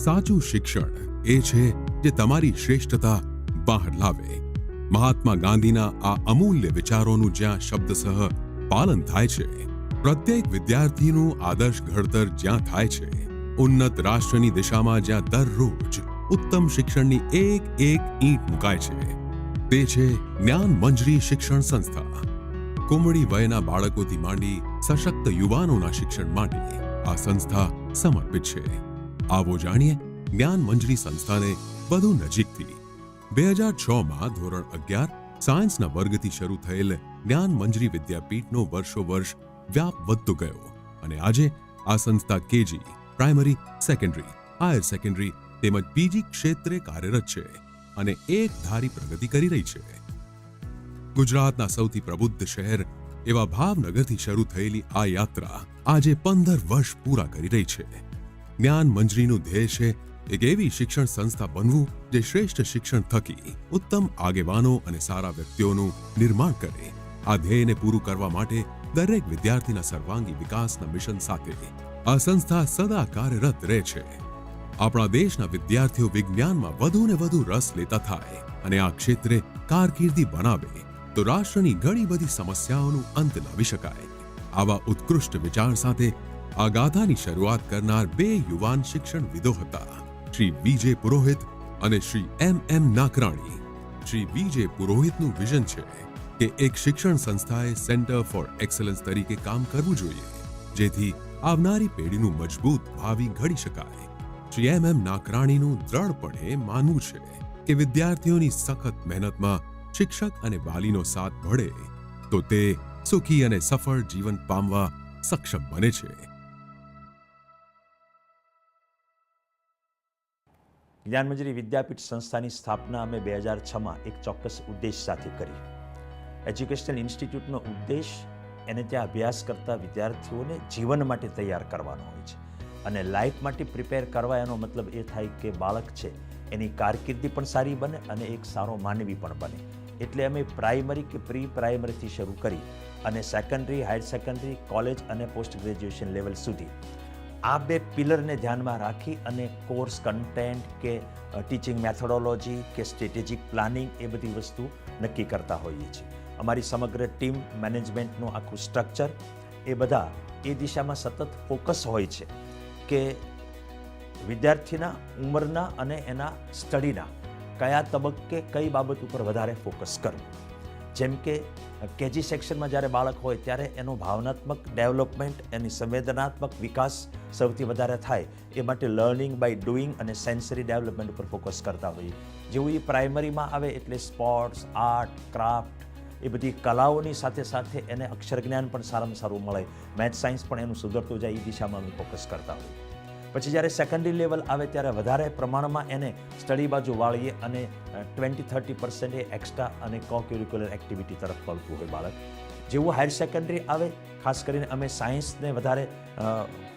સાચું શિક્ષણ એ છે જે તમારી શ્રેષ્ઠતા બહાર લાવે. મહાત્મા ગાંધીના આ અમૂલ્ય વિચારોનું જ્યાં શબ્દસહ પાલન થાય છે, પ્રત્યેક વિદ્યાર્થીનું આદર્શ ઘડતર જ્યાં થાય છે, ઉન્નત રાષ્ટ્રની દિશામાં જ્યાં દરરોજ ઉત્તમ શિક્ષણની એક એક ઈંટ મુકાય છે, તે છે જ્ઞાન મંજરી શિક્ષણ સંસ્થા. કુમળી વયના બાળકોથી માંડી સશક્ત યુવાનોના શિક્ષણ માટે આ સંસ્થા સમર્પિત છે. આવો જાણીએ જ્ઞાન મંજરી સંસ્થાને વધુ નજીકથી. 2006માં ધોરણ 11 સાયન્સના વર્ગથી શરૂ થયેલ જ્ઞાન મંજરી વિદ્યાપીઠનો વર્ષોવર્ષ વ્યાપ વધતો ગયો અને આજે આ સંસ્થા KG, primary, secondary, higher secondary તેમજ પીજી ક્ષેત્રે કાર્યરત છે અને એક ધારી પ્રગતિ કરી રહી છે. ગુજરાતના સૌથી પ્રબુદ્ધ શહેર એવા ભાવનગરથી શરૂ થયેલી આ યાત્રા આજે 15 વર્ષ પૂરા કરી રહી છે. જ્ઞાન મંજરીનું ધ્યેય છે એક એવી શિક્ષણ સંસ્થા બનવું જે શ્રેષ્ઠ શિક્ષણ થકી ઉત્તમ આગેવાનો અને સારા વ્યક્તિઓનું નિર્માણ કરે. આ ધ્યેયને પૂરું કરવા માટે દરેક વિદ્યાર્થીના સર્વાંગી વિકાસના મિશન સાથે આ સંસ્થા સદા કાર્યરત રહે છે. આપણા દેશના વિદ્યાર્થીઓ વિજ્ઞાનમાં વધુ ને વધુ રસ લેતા થાય અને આ ક્ષેત્રે કારકિર્દી બનાવે તો રાષ્ટ્રની ઘણી બધી સમસ્યાઓનું અંત લાવી શકાય. આવા ઉત્કૃષ્ટ વિચાર સાથે આ ગાથાની શરૂઆત કરનાર બે યુવાન શિક્ષણવિદો હતા, શ્રી વિજય પુરોહિત અને શ્રી એમ નાકરાણી. શ્રી વિજય પુરોહિતનું વિઝન છે કે એક શિક્ષણ સંસ્થાએ સેન્ટર ફોર એક્સલન્સ તરીકે કામ કરવું જોઈએ જેથી આવનારી પેઢીનું મજબૂત ભાવિ ઘડી શકાય. શ્રી એમ નાકરાણીનું દ્રઢપણે માનવું છે કે વિદ્યાર્થીઓની સખત મહેનતમાં શિક્ષક અને વાલીનો સાથ મળે તો તે સુખી અને સફળ જીવન પામવા સક્ષમ બને છે. જ્ઞાન મંજરી વિદ્યાપીઠ સંસ્થાની સ્થાપના અમે 2006માં એક ચોક્કસ ઉદ્દેશ સાથે કરી. એજ્યુકેશનલ ઇન્સ્ટિટ્યૂટનો ઉદ્દેશ એને ત્યાં અભ્યાસ કરતા વિદ્યાર્થીઓને જીવન માટે તૈયાર કરવાનો હોય છે અને લાઈફ માટે પ્રિપેર કરવા એનો મતલબ એ થાય કે બાળક છે એની કારકિર્દી પણ સારી બને અને એક સારો માનવી પણ બને. એટલે અમે પ્રાઇમરી કે પ્રી પ્રાઇમરીથી શરૂ કરી અને સેકન્ડરી, હાયર સેકન્ડરી, કોલેજ અને પોસ્ટ ગ્રેજ્યુએશન લેવલ સુધી આ બે પિલરને ધ્યાનમાં રાખી અને કોર્સ કન્ટેન્ટ કે ટીચિંગ મેથોડોલોજી કે સ્ટ્રેટેજિક પ્લાનિંગ એ બધી વસ્તુ નક્કી કરતા હોઈએ છીએ. અમારી સમગ્ર ટીમ, મેનેજમેન્ટનું આખું સ્ટ્રક્ચર એ બધા એ દિશામાં સતત ફોકસ હોય છે કે વિદ્યાર્થીના ઉંમરના અને એના સ્ટડીના કયા તબક્કે કઈ બાબત ઉપર વધારે ફોકસ કરવું. જેમ કે કેજી સેક્શનમાં જ્યારે બાળક હોય ત્યારે એનું ભાવનાત્મક ડેવલપમેન્ટ, એની સંવેદનાત્મક વિકાસ સૌથી વધારે થાય એ માટે લર્નિંગ બાય ડુઈંગ અને સેન્સરી ડેવલપમેન્ટ ઉપર ફોકસ કરતા હોઈએ. જેવું એ પ્રાઇમરીમાં આવે એટલે સ્પોર્ટ્સ, આર્ટ, ક્રાફ્ટ એ બધી કલાઓની સાથે સાથે એને અક્ષર જ્ઞાન પણ સારામાં સારું મળે, મેથ્સ સાયન્સ પણ એનું સુધરતું જાય એ દિશામાં અમે ફોકસ કરતા હોઈએ. પછી જ્યારે સેકન્ડરી લેવલ આવે ત્યારે વધારે પ્રમાણમાં એને સ્ટડી બાજુ વાળીએ અને 20-30% એ એક્સ્ટ્રા અને કો ક્યુરિક્યુલર એક્ટિવિટી તરફ વળતું હોય બાળક. જેવું હાયર સેકન્ડરી આવે ખાસ કરીને અમે સાયન્સને વધારે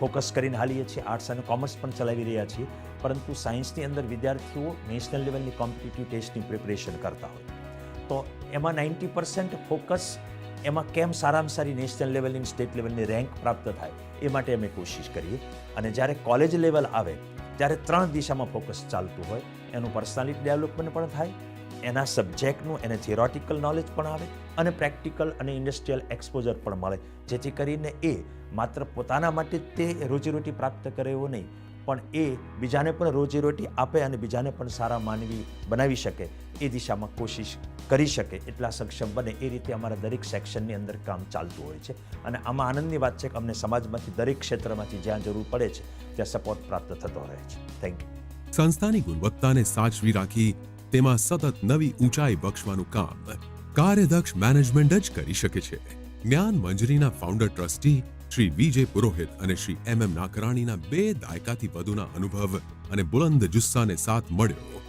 ફોકસ કરીને હાલીએ છીએ, આર્ટ્સ અને કોમર્સ પણ ચલાવી રહ્યા છીએ, પરંતુ સાયન્સની અંદર વિદ્યાર્થીઓ નેશનલ લેવલની કોમ્પિટિટિવ ટેસ્ટની પ્રિપરેશન કરતા હોય તો એમાં 90% ફોકસ એમાં કેમ સારામાં સારી નેશનલ લેવલની, સ્ટેટ લેવલની રેન્ક પ્રાપ્ત થાય એ માટે અમે કોશિશ કરીએ. અને જ્યારે કોલેજ લેવલ આવે ત્યારે 3 દિશામાં ફોકસ ચાલતું હોય. એનું પર્સનાલિટી ડેવલપમેન્ટ પણ થાય, એના સબ્જેક્ટનું એને થિયોરોટિકલ નોલેજ પણ આવે અને પ્રેક્ટિકલ અને ઇન્ડસ્ટ્રીયલ એક્સપોઝર પણ મળે, જેથી કરીને એ માત્ર પોતાના માટે તે રોજીરોટી પ્રાપ્ત કરે એવું નહીં પણ એ બીજાને પણ રોજીરોટી આપે અને બીજાને પણ સારા માનવી બનાવી શકે એ દિશામાં કોશિશ કરી શકે એટલા સક્ષમ બને એ રીતે અમારા દરેક સેક્શનની અંદર કામ ચાલતું હોય છે. અને આમાં આનંદની વાત છે કે અમને સમાજમાંથી દરેક ક્ષેત્રમાંથી જ્યાં જરૂર પડે છે ત્યાં સપોર્ટ પ્રાપ્ત થતો રહે છે. Thank you. સંસ્થાની ગુણવત્તાને સાચવી રાખી તેમાં સતત નવી ઊંચાઈ બક્ષવાનું કામ કાર્યદક્ષ મેનેજમેન્ટ જ કરી શકે છે. જ્ઞાન મંજરીના ફાઉન્ડર ટ્રસ્ટી શ્રી વિજય પુરોહિત અને શ્રી એમ નાકરાણીના 2 દાયકાથી વધુના અનુભવ અને બુલંદ જુસ્સાને સાથ મળ્યો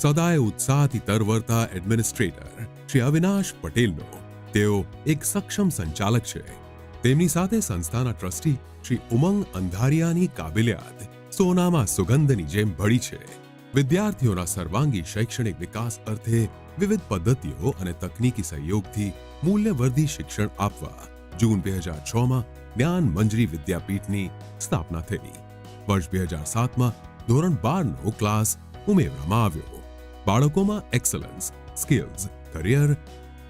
સદાય ઉત્સાહથી તરવરતા એડમિનિસ્ટ્રેટર શ્રી અવિનાશ પટેલનો. તેઓ એક સક્ષમ સંચાલક છે. તેમની સાથે સંસ્થાના ટ્રસ્ટી શ્રી ઉમંગ અંધારિયાની કાબિલિયત સોનામાં સુગંધની જેમ ભળી છે. વિદ્યાર્થીઓના સર્વાંગી શૈક્ષણિક વિકાસ અર્થે વિવિધ પદ્ધતિઓ અને તકનીકી સહયોગથી મૂલ્યવર્ધી શિક્ષણ આપવા જૂન 2006માં જ્ઞાન મંજરી વિદ્યાપીઠની સ્થાપના થઈ. વર્ષ 2007માં ધોરણ 12નો ક્લાસ ઉમેરવામાં આવ્યો. બાળકોમાં એક્સલન્સ, સ્કિલ્સ, કરિયર,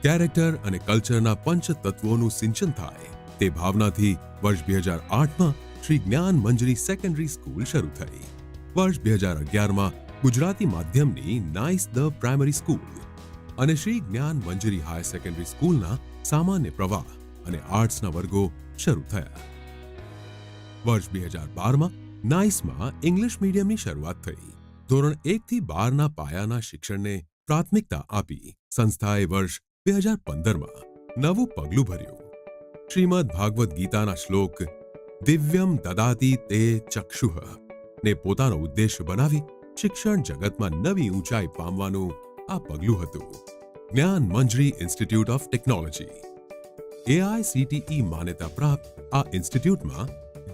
કેરેક્ટર અને કલ્ચરના પંચતત્વોનું સિંચન થાય તે ભાવનાથી વર્ષ 2008માં શ્રી જ્ઞાન મંજરી સેકન્ડરી સ્કૂલ શરૂ થઈ. વર્ષ 2011માં ગુજરાતી માધ્યમની નાઇસ ધ પ્રાઇમરી સ્કૂલ અને શ્રી જ્ઞાન મંજરી હાયર સેકન્ડરી સ્કૂલના સામાન્ય પ્રવાહ અને આર્ટ્સના વર્ગો શરૂ થયા. વર્ષ 2012માં નાઇસમાં ઇંગ્લિશ મીડિયમની શરૂઆત થઈ. ધોરણ 1 થી 12ના પાયાના શિક્ષણને પ્રાથમિકતા આપી સંસ્થાએ વર્ષ 2015માં નવું પગલું ભર્યું. શ્રીમદ ભાગવત ગીતાના શ્લોક દિવ્યમ દદાતિ તે ચક્ષુઃ ને પોતાનો ઉદ્દેશ્ય બનાવી શિક્ષણ જગતમાં નવી ઊંચાઈ પામવાનું આ પગલું હતું. જ્ઞાન મંજરી ઇન્સ્ટિટ્યૂટ ઓફ ટેકનોલોજી AICTE માન્યતા પ્રાપ્ત આ ઇન્સ્ટિટ્યૂટમાં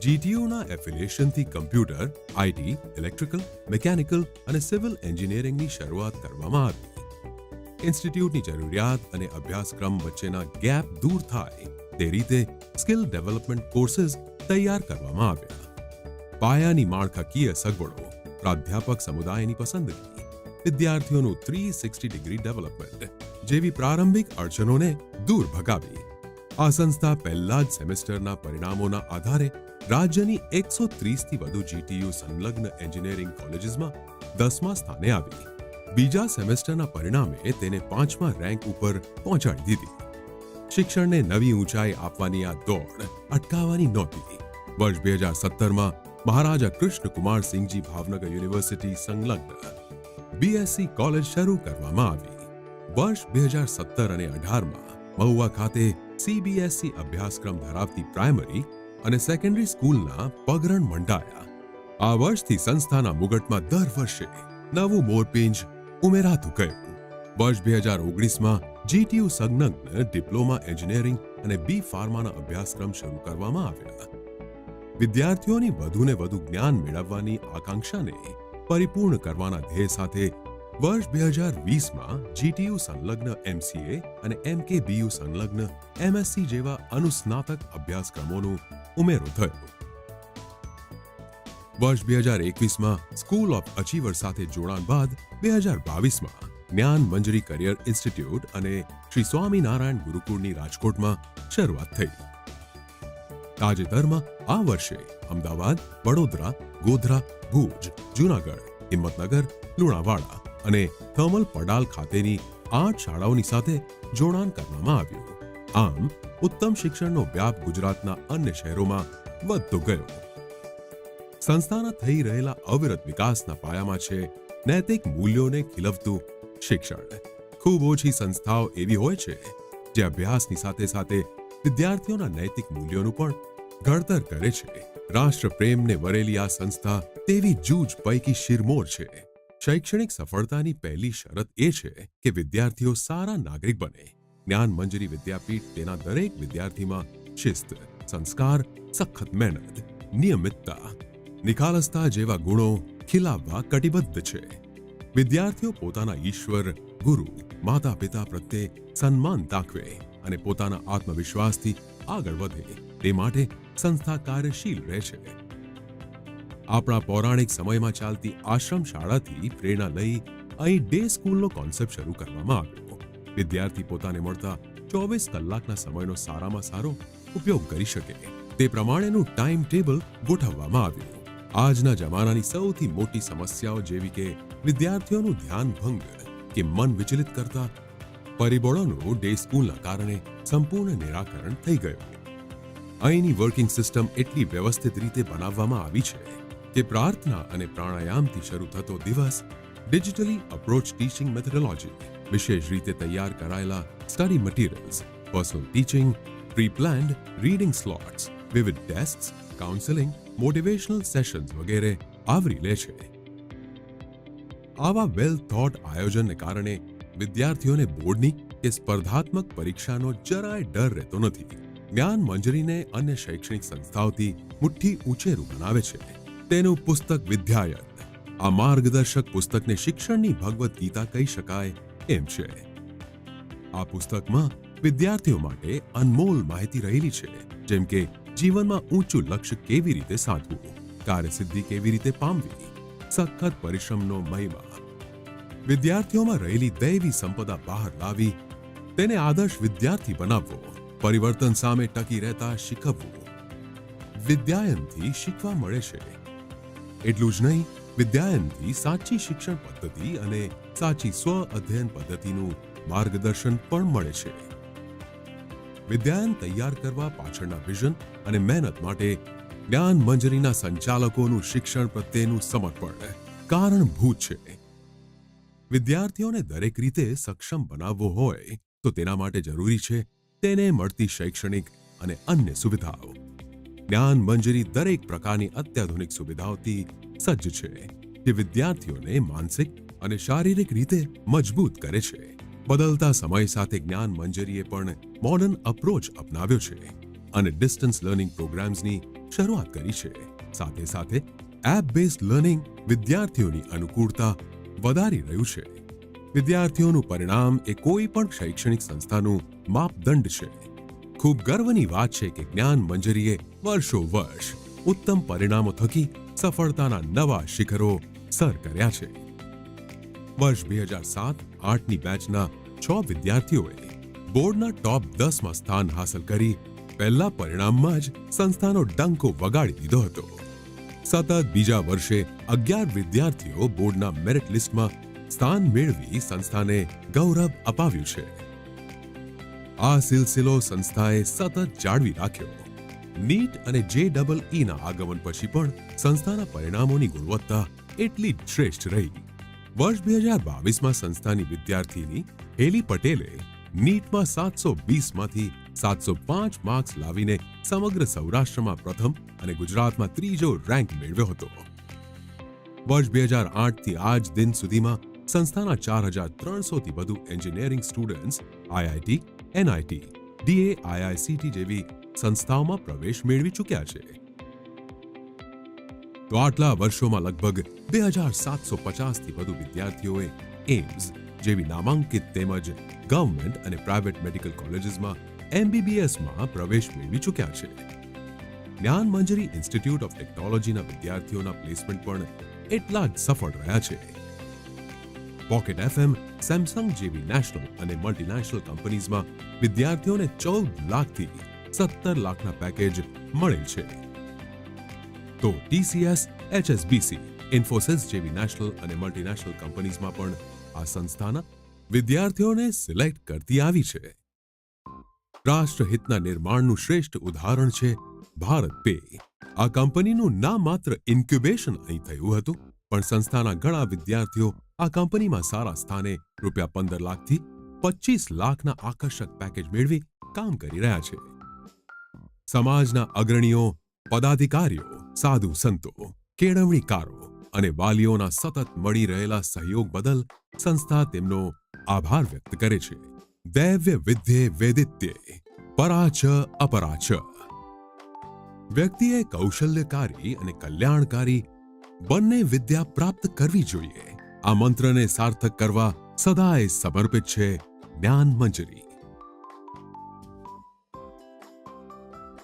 GTUના એફિલિએશનથી કમ્પ્યુટર, IT, ઇલેક્ટ્રિકલ, મિકેનિકલ અને સિવિલ એન્જિનિયરિંગની શરૂઆત કરવામાં આવી. ઇન્સ્ટિટ્યૂટની જરૂરિયાત અને અભ્યાસક્રમ વચ્ચેના ગેપ દૂર થાય તે રીતે સ્કિલ ડેવલપમેન્ટ કોર્सेस તૈયાર કરવામાં આવ્યા. પાયાની માળખાકીય સગવડો, પ્રાધ્યાપક સમુદાયની પસંદગી, વિદ્યાર્થીઓનું 360 ડિગ્રી ડેવલપમેન્ટ જેવી પ્રારંભિક અડચણોને દૂર ભગાવી આ સંસ્થા પહેલા જ સેમેસ્ટરના પરિણામોના આધારે રાજ્યની 130થી વધુ GTU સંલગ્ન એન્જિનિયરિંગ કોલેજીસમાં 10મા સ્થાને આવી. બીજા સેમેસ્ટરના પરિણામે તેને 5મા રેન્ક ઉપર પહોંચાડી દીધી. શિક્ષણને નવી ઊંચાઈ આપવાની આ દોડ અટકાવવાની નહોતી. વર્ષ 2017માં મહારાજા કૃષ્ણકુમાર સિંહજી ભાવનગર યુનિવર્સિટી સંલગ્ન BSc કોલેજ શરૂ કરવામાં આવી. વર્ષ 2017 અને 18માં મહુવા ખાતે CBSE અભ્યાસક્રમ ધરાવતી પ્રાઇમરી અને સેકન્ડરી સ્કૂલના પગરણ મંડાયા. આ વર્ષથી સંસ્થાના મુગટમાં દર વર્ષે નવું મોરપીંછ ઉમેરાતું ગયું. વર્ષ 2019માં GTU સંલગ્ન ડિપ્લોમા એન્જિનિયરિંગ અને B ફાર્માના અભ્યાસક્રમ શરૂ કરવામાં આવ્યા. વિદ્યાર્થીઓની વધુને વધુ જ્ઞાન મેળવવાની આકાંક્ષાને પરિપૂર્ણ કરવાના ધ્યેય સાથે વર્ષ 2020માં GTU સંલગ્ન MCA અને MKBU સંલગ્ન MSc જેવા અનુસ્નાતક અભ્યાસક્રમોનો ઉમેરો થયો. વર્ષ 2021માં સ્કૂલ ઓફ અચીવર સાથે જોડાણ બાદ 2022માં જ્ઞાન મંજરી કરિયર ઇન્સ્ટિટ્યૂટ અને શ્રી સ્વામિનારાયણ ગુરુકુળની રાજકોટમાં શરૂઆત થઈ. તાજેતરમાં આ વર્ષે અમદાવાદ, વડોદરા, ગોધરા, ભુજ, જૂનાગઢ, હિંમતનગર, લુણાવાડા અને થર્મલ પડાલ ખાતેની 8 શાળાઓની સાથે જોડાણ કરવામાં આવ્યું. આમ ઉત્તમ શિક્ષણનો વ્યાપ ગુજરાતના અન્ય શહેરોમાં વધતો ગયો. સંસ્થાના થઈ રહેલા અવિરત વિકાસના પાયામાં છે નૈતિક મૂલ્યોને ખીલવતું શિક્ષણ. ખૂબ ઓછી સંસ્થાઓ એવી હોય છે જે અભ્યાસની સાથે સાથે વિદ્યાર્થીઓના નૈતિક મૂલ્યોનું પણ ઘડતર કરે છે. રાષ્ટ્રપ્રેમને વરેલી આ સંસ્થા તેવી જૂજ પૈકી શિરમોર છે. શૈક્ષણિક સફળતાની પહેલી શરત એ છે કે વિદ્યાર્થીઓ સારા નાગરિક બને. જ્ઞાન મંજરી વિદ્યાપીઠ તેના દરેક વિદ્યાર્થીમાં શિસ્ત, સંસ્કાર, સખત મહેનત, નિયમિતતા, નિખાલસતા જેવા ગુણો ખીલાવવા કટિબદ્ધ છે. વિદ્યાર્થીઓ પોતાના ઈશ્વર, ગુરુ, માતા પિતા પ્રત્યે સન્માન દાખવે અને પોતાના આત્મવિશ્વાસથી આગળ વધે તે માટે સંસ્થા કાર્યશીલ રહે છે. આપણા પૌરાણિક સમયમાં ચાલતી આશ્રમ શાળાથી પ્રેરણા લઈ અહીં ડે સ્કૂલનો કોન્સેપ્ટ શરૂ કરવામાં આવ્યો. વિદ્યાર્થી પોતાને મળતા 24 કલાકના સમયનો સારામાં સારો ઉપયોગ કરી શકે તે પ્રમાણેનું ટાઈમ ટેબલ ગોઠવવામાં આવ્યું. આજના જમાનાની સૌથી મોટી સમસ્યાઓ જેવી કે વિદ્યાર્થીઓનું ધ્યાન ભંગ કે મન વિચલિત કરતા પરિબળોનું ડે સ્કૂલના કારણે સંપૂર્ણ નિરાકરણ થઈ ગયું. અહીંની વર્કિંગ સિસ્ટમ એટલી વ્યવસ્થિત રીતે બનાવવામાં આવી છે કે પ્રાર્થના અને પ્રાણાયામથી શરૂ થતો દિવસ ડિજિટલી અપ્રોચ ટીચિંગ મેથોડોલોજી, વિશેષ રીતે તૈયાર કરાયેલા study materials, personal teaching, pre planned reading slots, વિવિધ ટેસ્ટ્સ, કાઉન્સેલિંગ, મોટિવેશનલ સેશન્સ વગેરે આવરી લે છે. આવા વેલ થોટ આયોજનને કારણે વિદ્યાર્થીઓને બોર્ડની કે સ્પર્ધાત્મક પરીક્ષાનો જરાય ડર રહેતો નથી. જ્ઞાન મંજરીને અન્ય શૈક્ષણિક સંસ્થાઓથી મુઠ્ઠી ઉંચેરું બનાવે છે તેનું પુસ્તક વિદ્યાયન. આ માર્ગદર્શક પુસ્તકને શિક્ષણની ભગવદ્ ગીતા કહી શકાય એમ છે. આ પુસ્તકમાં વિદ્યાર્થીઓ માટે અનમોલ માહિતી રહેલી છે, જેમ કે જીવનમાં ઊંચું લક્ષ્ય કેવી રીતે સાધવું, કાર્યસિદ્ધિ કેવી રીતે પામવી, સખત પરિશ્રમનો મહિમા. વિદ્યાર્થીઓમાં રહેલી દૈવી સંપદા બહાર લાવી તેને આદર્શ વિદ્યાર્થી બનાવવો, પરિવર્તન સામે ટકી રહેતા શીખવવું. વિદ્યાયનથી શીખવા મળે છે. એટલું જ નહીં, વિદ્યાયનથી સાચી શિક્ષણ પદ્ધતિ અને સાચી સ્વ અધ્યયન પદ્ધતિનું માર્ગદર્શન પણ મળે છે. વિદ્યાયન તૈયાર કરવા પાછળના વિઝન અને મહેનત માટે જ્ઞાન મંજરીના સંચાલકોનું શિક્ષણ પ્રત્યેનું સમર્પણ કારણભૂત છે. વિદ્યાર્થીઓને દરેક રીતે સક્ષમ બનાવવો હોય તો તેના માટે જરૂરી છે તેને મળતી શૈક્ષણિક અને અન્ય સુવિધાઓ. જ્ઞાન મંજરી દરેક પ્રકારની અત્યાધુનિક સુવિધાઓથી સજ્જ છે જે વિદ્યાર્થીઓને માનસિક અને શારીરિક રીતે મજબૂત કરે છે. બદલતા સમય સાથે જ્ઞાન મંજરીએ પણ મોડર્ન અપ્રોચ અપનાવ્યો છે અને ડિસ્ટન્સ લર્નિંગ પ્રોગ્રામ્સની શરૂઆત કરી છે. સાથે સાથે એપ બેઝડ લર્નિંગ વિદ્યાર્થીઓની અનુકૂળતા વધારી રહ્યું છે. વિદ્યાર્થીઓનું પરિણામ એ કોઈ પણ શૈક્ષણિક સંસ્થાનું માપદંડ છે. ખૂબ ગર્વની વાત છે કે જ્ઞાન મંજરીએ વર્ષો વર્ષ ઉત્તમ પરિણામો થકી સફળતાના નવા શિખરો સર કર્યા છે. વર્ષ 2007-8ની બેચના 6 વિદ્યાર્થીઓએ બોર્ડના ટોપ 10માં સ્થાન હાંસલ કરી પહેલા પરિણામમાં જ સંસ્થાનો ડંકો વગાડી દીધો હતો. સતત બીજા વર્ષે 11 વિદ્યાર્થીઓ બોર્ડના મેરિટ લિસ્ટમાં સ્થાન મેળવી સંસ્થાને ગૌરવ અપાવ્યું છે. આ સિલસિલો સંસ્થાએ સતત જાળવી રાખ્યો. નીટ અને JEE ના આગમન પછી પણ સંસ્થાના પરિણામોની ગુણવત્તા એટલી જ શ્રેષ્ઠ રહી. વર્ષ 2022માં સંસ્થાની વિદ્યાર્થીની હેલી પટેલે નીટમાં 720માંથી 705 માર્ક્સ લાવીને સમગ્ર સૌરાષ્ટ્રમાં પ્રથમ અને ગુજરાતમાં ત્રીજો રેન્ક મેળવ્યો હતો. વર્ષ 2008થી આજ દિન સુધીમાં સંસ્થાના 4300થી વધુ engineering students IIT, NIT, DAIICT જેવી સંસ્થાઓમાં પ્રવેશ મેળવી ચૂક્યા છે. તો આટલા વર્ષોમાં લગભગ 2750થી વધુ વિદ્યાર્થીઓએ એમ્સ જેવી નામાંકિત તેમજ ગવર્મેન્ટ અને પ્રાઇવેટ મેડિકલ કોલેજીસમાં MBBSમાં પ્રવેશ મેળવી ચૂક્યા છે. જ્ઞાન મંજરી ઇન્સ્ટિટ્યૂટ ઓફ ટેકનોલોજીના વિદ્યાર્થીઓના પ્લેસમેન્ટ પણ એટલા જ સફળ રહ્યા છે. પોકેટ FM, સેમસંગ જેવી નેશનલ અને મલ્ટીનેશનલ કંપનીઝમાં વિદ્યાર્થીઓને 14 લાખથી 17 લાખના પેકેજ મળેલ છે. તો TCS, HSBC, ઇન્ફોસિસ જેવી નેશનલ અને મલ્ટીનેશનલ કંપનીઝમાં પણ આ સંસ્થાના વિદ્યાર્થીઓને સિલેક્ટ કરતી આવી છે. રાષ્ટ્રહિતના નિર્માણનું શ્રેષ્ઠ ઉદાહરણ છે ભારત પે. આ કંપનીનું ના માત્ર ઇન્ક્યુબેશન અહીં થયું હતું, પણ સંસ્થાના ઘણા વિદ્યાર્થીઓ આ કંપનીમાં સારા સ્થાને ₹15 લાખથી 25 લાખના આકર્ષક પેકેજ મેળવી કામ કરી રહ્યા છે. સમાજના અગ્રણીઓ, પદાધિકારીઓ, સાધુ સંતો, કેળવણીકારો અને વાલીઓના સતત મળી રહેલા સહયોગ બદલ સંસ્થા તેમનો આભાર વ્યક્ત કરે છે. દૈવ્ય વિદ્યે વેદિત્યે પરાચ અપરાચ. વ્યક્તિએ કૌશલ્યકારી અને કલ્યાણકારી બંને વિદ્યા પ્રાપ્ત કરવી જોઈએ. આ મંત્રને સાર્થક કરવા સદાય સમર્પિત છે જ્ઞાન મંજરી.